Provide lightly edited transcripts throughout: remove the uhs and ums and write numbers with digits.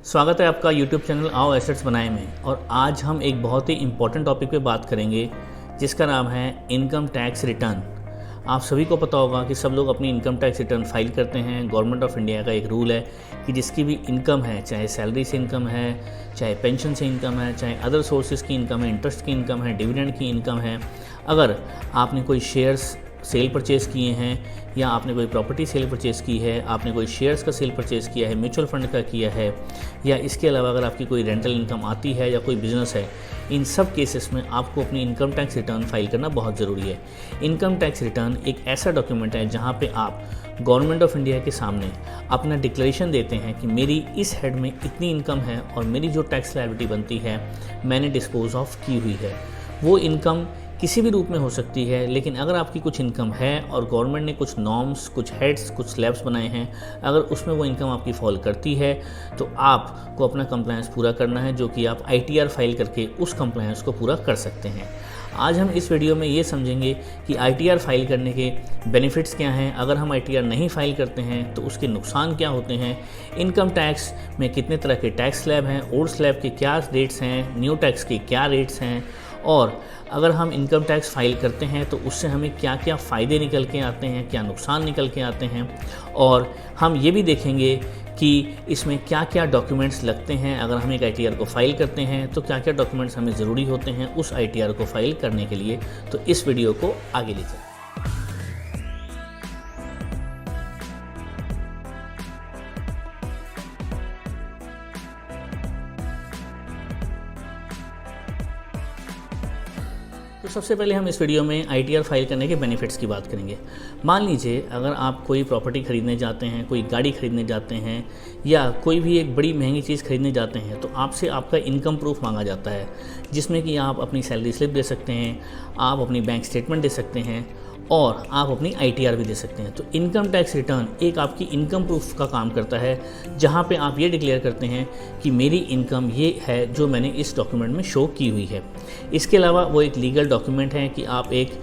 स्वागत है आपका YouTube चैनल आओ एसेट्स बनाए में। और आज हम एक बहुत ही इम्पॉर्टेंट टॉपिक पे बात करेंगे जिसका नाम है इनकम टैक्स रिटर्न। आप सभी को पता होगा कि सब लोग अपनी इनकम टैक्स रिटर्न फाइल करते हैं। गवर्नमेंट ऑफ इंडिया का एक रूल है कि जिसकी भी इनकम है, चाहे सैलरी से इनकम है, चाहे पेंशन से इनकम है, चाहे अदर सोर्सेज की इनकम है, इंटरेस्ट की इनकम है, डिविडेंड की इनकम है, अगर आपने कोई शेयर्स सेल परचेज़ किए हैं या आपने कोई प्रॉपर्टी सेल परचेज़ की है, आपने कोई शेयर्स का सेल परचेज़ किया है, म्यूचुअल फंड का किया है, या इसके अलावा अगर आपकी कोई रेंटल इनकम आती है या कोई बिज़नेस है, इन सब केसेस में आपको अपनी इनकम टैक्स रिटर्न फाइल करना बहुत ज़रूरी है। इनकम टैक्स रिटर्न एक ऐसा डॉक्यूमेंट है जहाँ पे आप गवर्नमेंट ऑफ इंडिया के सामने अपना डिक्लेरेशन देते हैं कि मेरी इस हेड में इतनी इनकम है और मेरी जो टैक्स लायबिलिटी बनती है मैंने डिस्पोज ऑफ की हुई है। वो इनकम किसी भी रूप में हो सकती है, लेकिन अगर आपकी कुछ इनकम है और गवर्नमेंट ने कुछ नॉर्म्स, कुछ हेड्स, कुछ स्लैब्स बनाए हैं, अगर उसमें वो इनकम आपकी फॉल करती है तो आपको अपना कंप्लायंस पूरा करना है, जो कि आप ITR फाइल करके उस कंप्लायंस को पूरा कर सकते हैं। आज हम इस वीडियो में ये समझेंगे कि ITR फाइल करने के बेनिफिट्स क्या हैं, अगर हम ITR नहीं फाइल करते हैं तो उसके नुकसान क्या होते हैं, इनकम टैक्स में कितने तरह के टैक्स स्लैब हैं, ओल्ड स्लैब के क्या रेट्स हैं, न्यू टैक्स के क्या रेट्स हैं, और अगर हम इनकम टैक्स फाइल करते हैं तो उससे हमें क्या क्या फ़ायदे निकल के आते हैं, क्या नुकसान निकल के आते हैं, और हम ये भी देखेंगे कि इसमें क्या क्या डॉक्यूमेंट्स लगते हैं। अगर हम एक ITR को फाइल करते हैं तो क्या क्या डॉक्यूमेंट्स हमें ज़रूरी होते हैं उस ITR को फाइल करने के लिए। तो इस वीडियो को आगे ले चलते हैं। तो सबसे पहले हम इस वीडियो में ITR फाइल करने के बेनिफिट्स की बात करेंगे। मान लीजिए अगर आप कोई प्रॉपर्टी खरीदने जाते हैं, कोई गाड़ी खरीदने जाते हैं, या कोई भी एक बड़ी महंगी चीज़ खरीदने जाते हैं, तो आपसे आपका इनकम प्रूफ मांगा जाता है, जिसमें कि आप अपनी सैलरी स्लिप दे सकते हैं, आप अपनी बैंक स्टेटमेंट दे सकते हैं और आप अपनी ITR भी दे सकते हैं। तो इनकम टैक्स रिटर्न एक आपकी इनकम प्रूफ का काम करता है, जहां पे आप ये डिक्लेयर करते हैं कि मेरी इनकम ये है जो मैंने इस डॉक्यूमेंट में शो की हुई है। इसके अलावा वो एक लीगल डॉक्यूमेंट है कि आप एक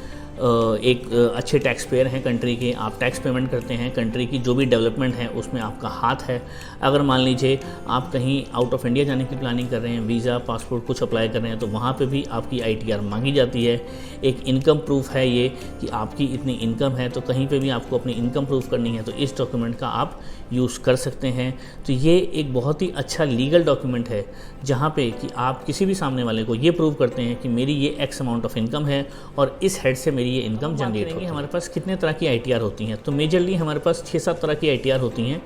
अच्छे टैक्स पेयर हैं कंट्री के, आप टैक्स पेमेंट करते हैं, कंट्री की जो भी डेवलपमेंट है उसमें आपका हाथ है। अगर मान लीजिए आप कहीं आउट ऑफ इंडिया जाने की प्लानिंग कर रहे हैं, वीज़ा, पासपोर्ट कुछ अप्लाई कर रहे हैं, तो वहाँ पे भी आपकी ITR मांगी जाती है। एक इनकम प्रूफ है ये कि आपकी इतनी इनकम है, तो कहीं पे भी आपको अपनी इनकम प्रूफ करनी है तो इस डॉक्यूमेंट का आप यूज़ कर सकते हैं। तो ये एक बहुत ही अच्छा लीगल डॉक्यूमेंट है जहाँ पे कि आप किसी भी सामने वाले को ये प्रूव करते हैं कि मेरी ये X अमाउंट ऑफ इनकम है और इस हेड से मेरी ये इनकम जनरेट होगी। हमारे पास कितने तरह की ITR होती हैं, तो मेजरली हमारे पास 6-7 तरह की ITR होती हैं,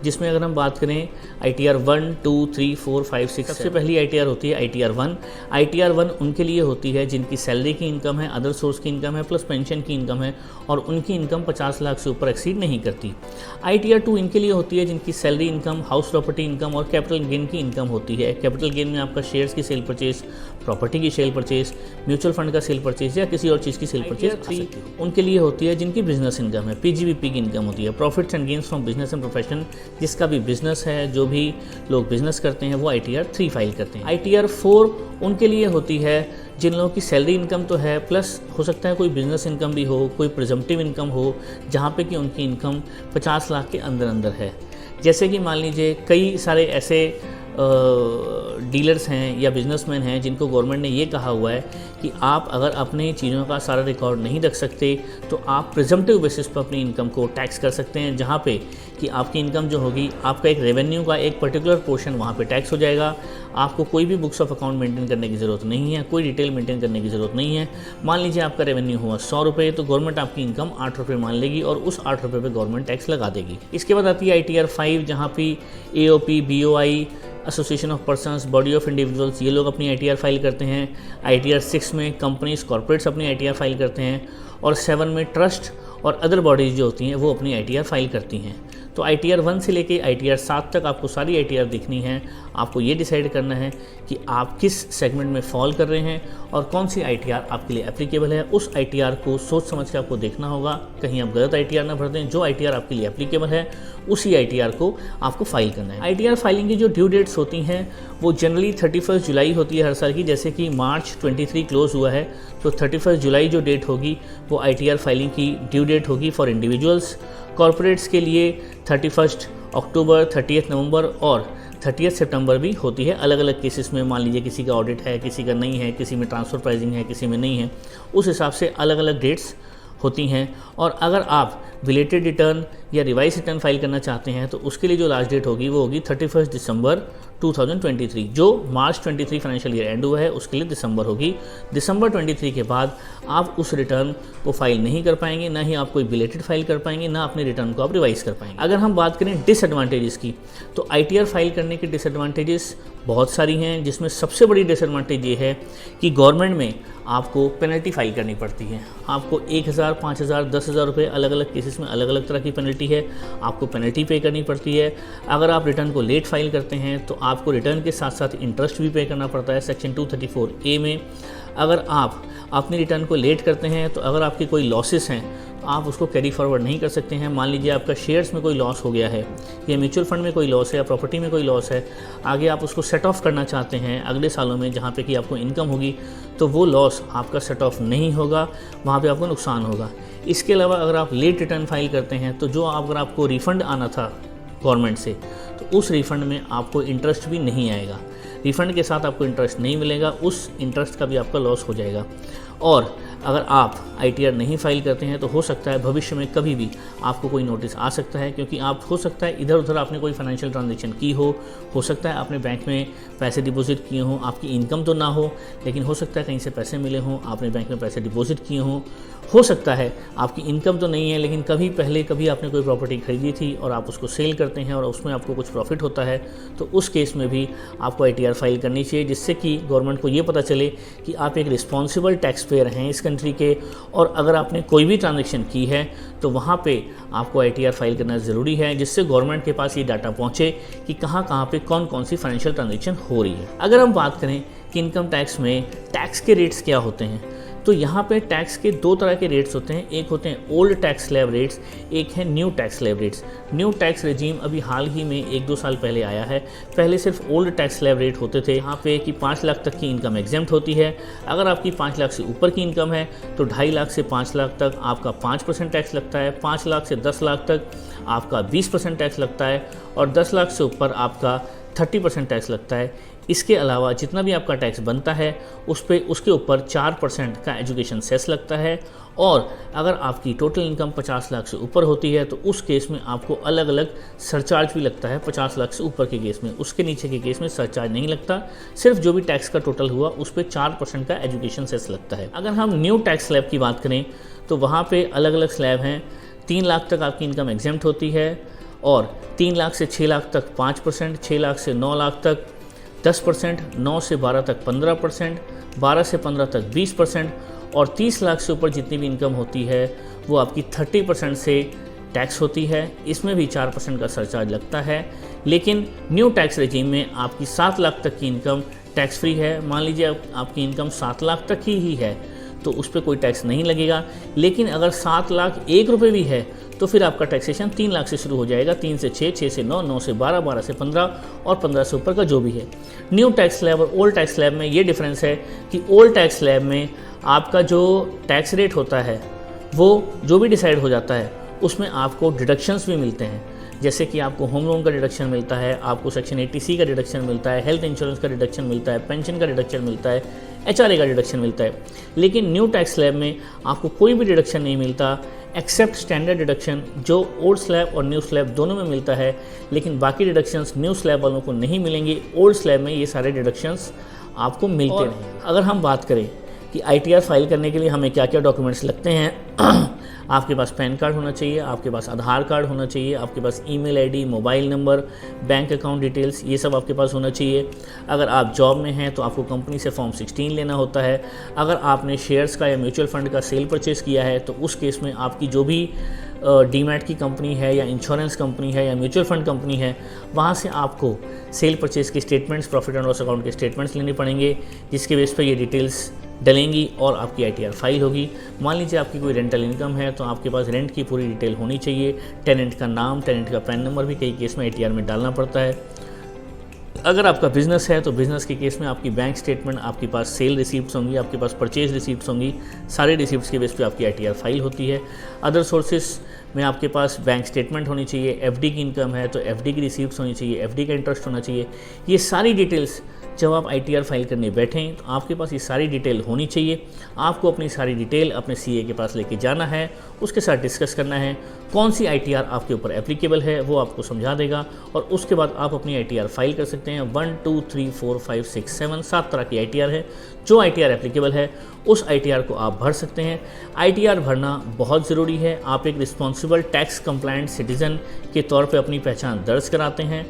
जिसमें अगर हम बात करें ITR 1, 2, 3, 4, 5, 6, सबसे पहली ITR होती है ITR 1। ITR 1 उनके लिए होती है जिनकी सैलरी की इनकम है, अदर सोर्स की इनकम है, प्लस पेंशन की इनकम है और उनकी इनकम 50 लाख से ऊपर एक्सीड नहीं करती। ITR 2 इनके लिए होती है जिनकी salary income, house property income और कैपिटल गेन की इनकम होती है। कैपिटल गेन में आपका शेयर्स की सेल परचेज, प्रॉपर्टी की सेल परचेज, म्यूचुअल फंड का सेल परचेज या किसी और चीज़ की सेल परचेज उनके लिए होती है जिनकी बिजनेस इनकम है, PGBP की इनकम होती है, profits and gains from business and profession. जिसका भी बिजनेस है, जो भी लोग बिजनेस करते हैं वो ITR 3 फाइल करते हैं। ITR 4 उनके लिए होती है जिन लोगों की सैलरी इनकम तो है, प्लस हो सकता है कोई बिजनेस इनकम भी हो, कोई प्रिजम्पटिव इनकम हो, जहाँ पे कि उनकी इनकम 50 लाख के अंदर अंदर है। जैसे कि मान लीजिए कई सारे ऐसे डीलर्स हैं या बिजनेसमैन हैं जिनको गवर्नमेंट ने ये कहा हुआ है कि आप अगर अपनी चीज़ों का सारा रिकॉर्ड नहीं रख सकते तो आप प्रिजम्पटिव बेसिस पर अपनी इनकम को टैक्स कर सकते हैं, जहाँ पे कि आपकी इनकम जो होगी, आपका एक रेवेन्यू का एक पर्टिकुलर पोर्शन वहाँ पे टैक्स हो जाएगा। आपको कोई भी बुक्स ऑफ अकाउंट मेंटेन करने की ज़रूरत नहीं है, कोई डिटेल मेंटेन करने की ज़रूरत नहीं है। मान लीजिए आपका रेवेन्यू हुआ 100 रुपये, तो गवर्नमेंट आपकी इनकम 8 रुपये मान लेगी और उस 8 रुपये पर गवर्नमेंट टैक्स लगा देगी। इसके बाद आती है ITR 5, जहाँ पे AOP, BOI, association of persons, body of individuals, ये लोग अपनी ITR फाइल करते हैं। ITR 6 में कंपनीज, कॉर्पोरेट्स अपनी ITR फाइल करते हैं और 7 में ट्रस्ट और अदर बॉडीज़ जो होती हैं वो अपनी ITR फाइल करती हैं। तो ITR 1 से लेके ITR 7 तक आपको सारी ITR दिखनी है। आपको ये डिसाइड करना है कि आप किस सेगमेंट में फॉल कर रहे हैं और कौन सी ITR आपके लिए एप्लीकेबल है। उस ITR को सोच समझ के आपको देखना होगा, कहीं आप गलत ITR ना भर दें। जो ITR आपके लिए एप्लीकेबल है उसी ITR को आपको फाइल करना है। ITR फाइलिंग की जो ड्यू डेट्स होती हैं वो जनरली 31 जुलाई होती है हर साल की। जैसे कि मार्च 23 क्लोज हुआ है तो 31 जुलाई जो डेट होगी वो ITR फाइलिंग की ड्यू डेट होगी फॉर इंडिविजुअल्स। कॉर्पोरेट्स के लिए 31 अक्टूबर, 30 नवंबर और 30 सितंबर भी होती है। अलग अलग केसेस में मान लीजिए किसी का ऑडिट है, किसी का नहीं है, किसी में ट्रांसफ़र प्राइसिंग है, किसी में नहीं है, उस हिसाब से अलग अलग डेट्स होती हैं। और अगर आप बिलेटेड रिटर्न या रिवाइज रिटर्न फाइल करना चाहते हैं तो उसके लिए जो लास्ट डेट होगी वो होगी 31 दिसंबर 2023। जो मार्च 23 फाइनेंशियल ईयर एंड हुआ है उसके लिए दिसंबर होगी। दिसंबर 23 के बाद आप उस रिटर्न को फाइल नहीं कर पाएंगे, ना ही आप कोई बिलेटेड फाइल कर पाएंगे, ना अपने रिटर्न को आप रिवाइज कर पाएंगे। अगर हम बात करें डिसएडवांटेजेस की, तो ITR फाइल करने के डिसएडवांटेजेस बहुत सारी हैं, जिसमें सबसे बड़ी डिसएडवांटेज ये है कि गवर्नमेंट में आपको पेनल्टी फाइल करनी पड़ती है। आपको 1000, 5000, 10,000 रुपये अलग अलग केसेस में अलग अलग तरह की पेनल्टी है, आपको पेनल्टी पे करनी पड़ती है। अगर आप रिटर्न को लेट फाइल करते हैं तो आपको रिटर्न के साथ साथ इंटरेस्ट भी पे करना पड़ता है सेक्शन 234A में। अगर आप अपनी रिटर्न को लेट करते हैं तो अगर आपके कोई लॉसेस हैं तो आप उसको कैरी फॉरवर्ड नहीं कर सकते हैं। मान लीजिए आपका शेयर्स में कोई लॉस हो गया है, या म्यूचुअल फंड में कोई लॉस है, या प्रॉपर्टी में कोई लॉस है, आगे आप उसको सेट ऑफ करना चाहते हैं अगले सालों में जहाँ पे कि आपको इनकम होगी, तो वो लॉस आपका सेट ऑफ नहीं होगा, वहाँ पे आपको नुकसान होगा। इसके अलावा अगर आप लेट रिटर्न फाइल करते हैं तो जो अगर आपको रिफ़ंड आना था गवर्नमेंट से, तो उस रिफ़ंड में आपको इंटरेस्ट भी नहीं आएगा। रिफ़ंड के साथ आपको इंटरेस्ट नहीं मिलेगा, उस इंटरेस्ट का भी आपका लॉस हो जाएगा। और अगर आप ITR नहीं फाइल करते हैं तो हो सकता है भविष्य में कभी भी आपको कोई नोटिस आ सकता है, क्योंकि आप हो सकता है इधर उधर आपने कोई फाइनेंशियल ट्रांजैक्शन की हो सकता है आपने बैंक में पैसे डिपॉजिट किए हों, आपकी इनकम तो ना हो लेकिन हो सकता है कहीं से पैसे मिले हों, आपने बैंक में पैसे डिपॉजिट किए हों। हो सकता है आपकी इनकम तो नहीं है लेकिन कभी आपने कोई प्रॉपर्टी खरीदी थी और आप उसको सेल करते हैं और उसमें आपको कुछ प्रॉफिट होता है, तो उस केस में भी आपको ITR फाइल करनी चाहिए, जिससे कि गवर्नमेंट को ये पता चले कि आप एक रिस्पॉन्सिबल टैक्स पेयर हैं इस कंट्री के। और अगर आपने कोई भी ट्रांजैक्शन की है तो वहाँ पे आपको ITR फाइल करना ज़रूरी है, जिससे गवर्नमेंट के पास ये डाटा पहुँचे कि कहाँ पे कौन कौन सी फाइनेंशियल ट्रांजैक्शन हो रही है। अगर हम बात करें कि इनकम टैक्स में टैक्स के रेट्स क्या होते हैं, तो यहाँ पे टैक्स के दो तरह के रेट्स होते हैं। एक होते हैं ओल्ड टैक्स स्लैब रेट्स, एक है new tax slab rates. New tax regime अभी हाल ही में 1-2 साल पहले आया है। पहले सिर्फ ओल्ड टैक्स स्लैब रेट होते थे, यहाँ पे कि 5 लाख तक की इनकम एग्जेम्प्ट होती है। अगर आपकी 5 लाख से ऊपर की इनकम है तो 2.5 लाख से 5 लाख तक आपका 5% टैक्स लगता है, 5 लाख से 10 लाख तक आपका 20% टैक्स लगता है, और 10 लाख से ऊपर आपका 30% टैक्स लगता है। इसके अलावा जितना भी आपका टैक्स बनता है उसके ऊपर 4% का एजुकेशन सेस लगता है। और अगर आपकी टोटल इनकम 50 लाख से ऊपर होती है तो उस केस में आपको अलग अलग सरचार्ज भी लगता है। 50 लाख से ऊपर के केस में, उसके नीचे के केस में सरचार्ज नहीं लगता, सिर्फ जो भी टैक्स का टोटल हुआ उस पर 4% का एजुकेशन सेस लगता है। अगर हम न्यू टैक्स स्लैब की बात करें तो वहाँ पे अलग अलग स्लैब हैं। 3 लाख तक आपकी इनकम एग्जेम्प्ट होती है, और 3 लाख से 6 लाख तक 5%, 6 लाख से 9 लाख तक 10%, 9 से 12 तक 15%, 12 से 15 तक 20%, और 30 लाख से ऊपर जितनी भी इनकम होती है वो आपकी 30% से टैक्स होती है। इसमें भी 4% का सरचार्ज लगता है। लेकिन न्यू टैक्स रेजिम में आपकी 7 लाख तक की इनकम टैक्स फ्री है। मान लीजिए आपकी इनकम 7 लाख तक ही है तो उस पर कोई टैक्स नहीं लगेगा। लेकिन अगर 7 लाख 1 रुपये भी है तो फिर आपका टैक्सेशन 3 लाख से शुरू हो जाएगा, 3 से 6, 6 से 9, 9 से 12, 12 से 15 और 15 से ऊपर का जो भी है। न्यू टैक्स स्लैब और ओल्ड टैक्स स्लैब में ये डिफरेंस है कि ओल्ड टैक्स स्लैब में आपका जो टैक्स रेट होता है वो जो भी डिसाइड हो जाता है उसमें आपको डिडक्शंस भी मिलते हैं, जैसे कि आपको होम लोन का डिडक्शन मिलता है, आपको सेक्शन 80C का डिडक्शन मिलता है, हेल्थ इंश्योरेंस का डिडक्शन मिलता है, पेंशन का डिडक्शन मिलता है, HRA का डिडक्शन मिलता है। लेकिन न्यू टैक्स स्लैब में आपको कोई भी डिडक्शन नहीं मिलता एक्सेप्ट स्टैंडर्ड डिडक्शन, जो ओल्ड स्लैब और न्यू स्लैब दोनों में मिलता है। लेकिन बाकी डिडक्शंस न्यू स्लैब वालों को नहीं मिलेंगे, ओल्ड स्लैब में ये सारे डिडक्शंस आपको मिलते रहेंगे। अगर हम बात करें कि ITR फाइल करने के लिए हमें क्या क्या डॉक्यूमेंट्स लगते हैं, आपके पास पैन कार्ड होना चाहिए, आपके पास आधार कार्ड होना चाहिए, आपके पास email ID, mobile number, bank account details, ये सब आपके पास होना चाहिए। अगर आप जॉब में हैं तो आपको कंपनी से फॉर्म 16 लेना होता है। अगर आपने शेयर्स का या म्यूचुअल फंड का सेल परचेस किया है तो उस केस में आपकी जो भी डीमैट की कंपनी है या इंश्योरेंस कंपनी है या म्यूचुअल फंड कंपनी है, वहाँ से आपको सेल परचेस के statements, profit and loss account के स्टेटमेंट्स लेने पड़ेंगे, जिसके बेस पर ये डिटेल्स डलेंगी और आपकी ITR फाइल होगी। मान लीजिए आपकी कोई रेंटल इनकम है तो आपके पास रेंट की पूरी डिटेल होनी चाहिए, टेनेंट का नाम, टेनेंट का पैन नंबर भी कई केस में ITR में डालना पड़ता है। अगर आपका बिज़नेस है तो बिज़नेस के केस में आपकी बैंक स्टेटमेंट, आपके पास सेल रिसीप्ट्स होंगी, आपके पास परचेज रिसीप्ट्स होंगी, सारे रिसीप्ट्स के बेस पे आपकी ITR फाइल होती है। अदर सोर्सेस में आपके पास बैंक स्टेटमेंट होनी चाहिए, FD की इनकम है तो FD की रिसीप्ट्स होनी चाहिए, FD का इंटरेस्ट होना चाहिए। ये सारी डिटेल्स जब आप ITR फाइल करने बैठें तो आपके पास ये सारी डिटेल होनी चाहिए। आपको अपनी सारी डिटेल अपने CA के पास लेके जाना है, उसके साथ डिस्कस करना है कौन सी ITR आपके ऊपर एप्लीकेबल है, वो आपको समझा देगा और उसके बाद आप अपनी ITR फाइल कर सकते हैं। 1 2 3 4 5 6 7 7 तरह की ITR है। जो ITR एप्लीकेबल है उस ITR को आप भर सकते हैं। ITR भरना बहुत ज़रूरी है। आप एक रिस्पॉन्सिबल टैक्स कंप्लायंट सिटीज़न के तौर पे अपनी पहचान दर्ज कराते हैं।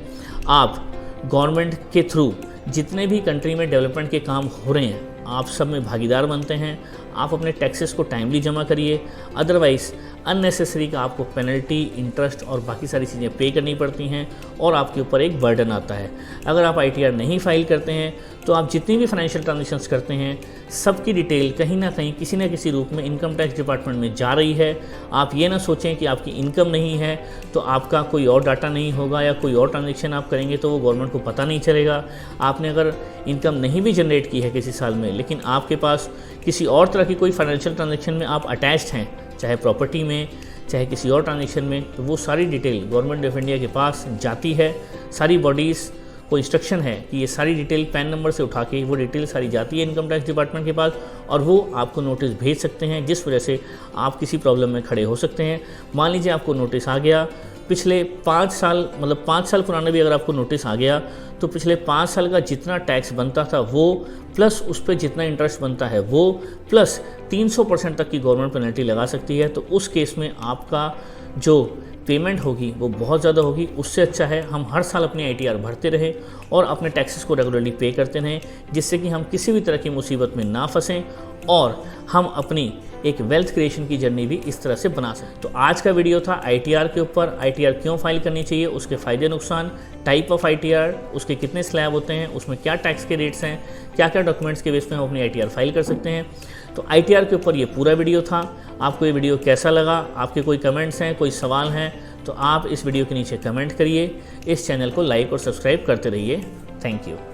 आप गवर्नमेंट के थ्रू जितने भी कंट्री में डेवलपमेंट के काम हो रहे हैं आप सब में भागीदार बनते हैं। आप अपने टैक्सेस को टाइमली जमा करिए, अदरवाइज़ अननेसेसरी का आपको पेनल्टी, इंटरेस्ट और बाकी सारी चीज़ें पे करनी पड़ती हैं और आपके ऊपर एक बर्डन आता है। अगर आप ITR नहीं फाइल करते हैं तो आप जितनी भी फाइनेंशियल ट्रांजेक्शन्स करते हैं सबकी डिटेल कहीं ना कहीं किसी न किसी रूप में इनकम टैक्स डिपार्टमेंट में जा रही है। आप ये ना सोचें कि आपकी इनकम नहीं है तो आपका कोई और डाटा नहीं होगा या कोई और ट्रांजेक्शन आप करेंगे तो वो गवर्नमेंट को पता नहीं चलेगा। आपने अगर इनकम नहीं भी जनरेट की है किसी साल में, लेकिन आपके पास किसी और तरह की कोई फाइनेंशियल ट्रांजेक्शन में आप अटैच्ड हैं, चाहे प्रॉपर्टी में चाहे किसी और ट्रांजेक्शन में, तो वो सारी डिटेल गवर्नमेंट ऑफ इंडिया के पास जाती है। सारी बॉडीज़ को इंस्ट्रक्शन है कि ये सारी डिटेल पैन नंबर से उठा के वो डिटेल सारी जाती है इनकम टैक्स डिपार्टमेंट के पास और वो आपको नोटिस भेज सकते हैं, जिस वजह से आप किसी प्रॉब्लम में खड़े हो सकते हैं। मान लीजिए आपको नोटिस आ गया पिछले 5 साल, मतलब 5 साल पुराने भी अगर आपको नोटिस आ गया तो पिछले 5 साल का जितना टैक्स बनता था वो प्लस उस पर जितना इंटरेस्ट बनता है वो प्लस 300% तक की गवर्नमेंट पेनल्टी लगा सकती है। तो उस केस में आपका जो पेमेंट होगी वो बहुत ज़्यादा होगी। उससे अच्छा है हम हर साल अपनी ITR भरते रहें और अपने टैक्सेस को रेगुलरली पे करते रहें, जिससे कि हम किसी भी तरह की मुसीबत में ना फंसें और हम अपनी एक वेल्थ क्रिएशन की जर्नी भी इस तरह से बना सकें। तो आज का वीडियो था ITR के ऊपर। ITR क्यों फाइल करनी चाहिए, उसके फ़ायदे नुकसान, टाइप ऑफ ITR, उसके कितने स्लैब होते हैं, उसमें क्या टैक्स के रेट्स हैं, क्या क्या डॉक्यूमेंट्स के बेस पे हम अपनी ITR फाइल कर सकते हैं। तो ITR के ऊपर ये पूरा वीडियो था। आपको ये वीडियो कैसा लगा, आपके कोई कमेंट्स हैं, कोई सवाल हैं तो आप इस वीडियो के नीचे कमेंट करिए। इस चैनल को लाइक और सब्सक्राइब करते रहिए। Thank you.